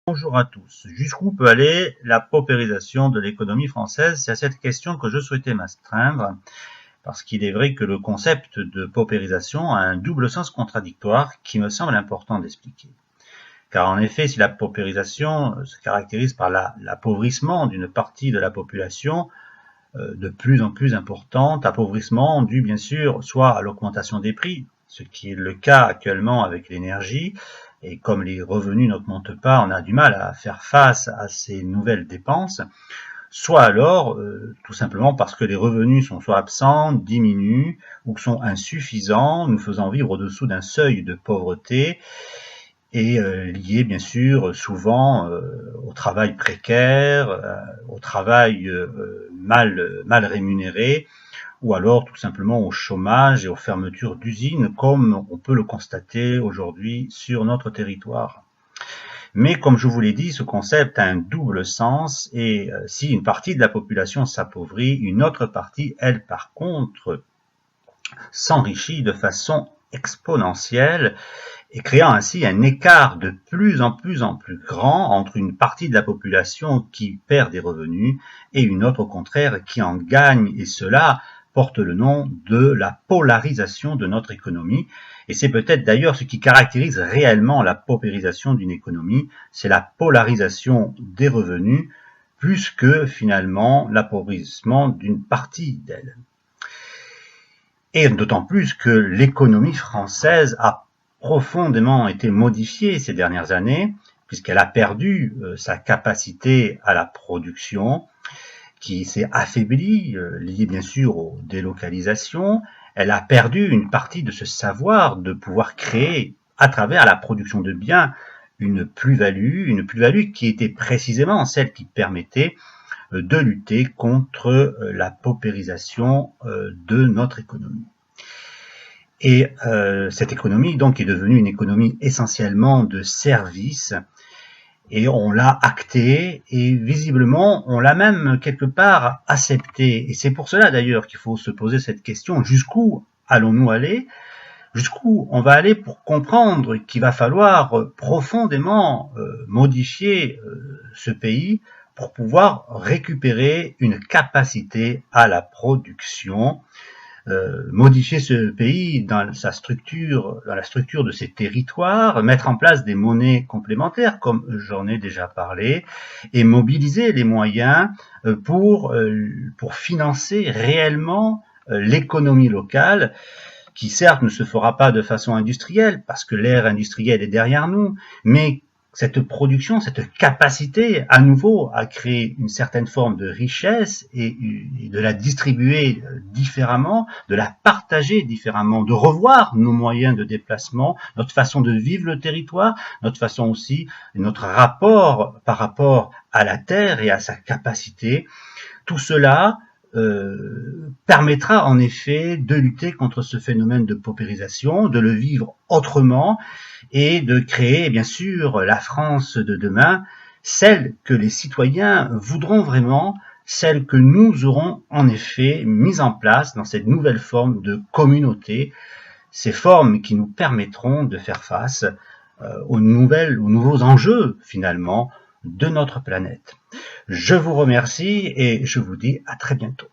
Bonjour à tous. Jusqu'où peut aller la paupérisation de l'économie française? C'est à cette question que je souhaitais m'astreindre, parce qu'il est vrai que le concept de paupérisation a un double sens contradictoire qui me semble important d'expliquer. Car en effet, si la paupérisation se caractérise par l'appauvrissement d'une partie de la population de plus en plus importante, appauvrissement dû bien sûr soit à l'augmentation des prix, ce qui est le cas actuellement avec l'énergie, et comme les revenus n'augmentent pas, on a du mal à faire face à ces nouvelles dépenses, soit alors tout simplement parce que les revenus sont soit absents, diminuent, ou sont insuffisants, nous faisant vivre au-dessous d'un seuil de pauvreté, et lié bien sûr souvent au travail précaire, au travail mal rémunéré, ou alors tout simplement au chômage et aux fermetures d'usines, comme on peut le constater aujourd'hui sur notre territoire. Mais comme je vous l'ai dit, ce concept a un double sens, et si une partie de la population s'appauvrit, une autre partie, elle, par contre, s'enrichit de façon exponentielle, et créant ainsi un écart de plus en plus grand entre une partie de la population qui perd des revenus et une autre au contraire qui en gagne, et cela porte le nom de la polarisation de notre économie. Et c'est peut-être d'ailleurs ce qui caractérise réellement la paupérisation d'une économie, c'est la polarisation des revenus plus que finalement l'appauvrissement d'une partie d'elle. Et d'autant plus que l'économie française a profondément été modifiée ces dernières années, puisqu'elle a perdu sa capacité à la production, qui s'est affaiblie, liée bien sûr aux délocalisations. Elle a perdu une partie de ce savoir de pouvoir créer, à travers la production de biens, une plus-value qui était précisément celle qui permettait de lutter contre la paupérisation de notre économie. Et cette économie donc est devenue une économie essentiellement de services, et on l'a actée, et visiblement on l'a même quelque part acceptée. Et c'est pour cela d'ailleurs qu'il faut se poser cette question: jusqu'où allons-nous aller? Jusqu'où on va aller pour comprendre qu'il va falloir profondément modifier ce pays pour pouvoir récupérer une capacité à la production, modifier ce pays dans sa structure, dans la structure de ses territoires, mettre en place des monnaies complémentaires, comme j'en ai déjà parlé, et mobiliser les moyens pour financer réellement l'économie locale, qui certes ne se fera pas de façon industrielle, parce que l'ère industrielle est derrière nous, mais cette production, cette capacité à nouveau à créer une certaine forme de richesse et de la distribuer différemment, de la partager différemment, de revoir nos moyens de déplacement, notre façon de vivre le territoire, notre façon aussi, notre rapport par rapport à la terre et à sa capacité. Tout cela permettra en effet de lutter contre ce phénomène de paupérisation, de le vivre autrement, et de créer bien sûr la France de demain, celle que les citoyens voudront vraiment, celle que nous aurons en effet mise en place dans cette nouvelle forme de communauté, ces formes qui nous permettront de faire face aux nouveaux enjeux finalement de notre planète. Je vous remercie et je vous dis à très bientôt.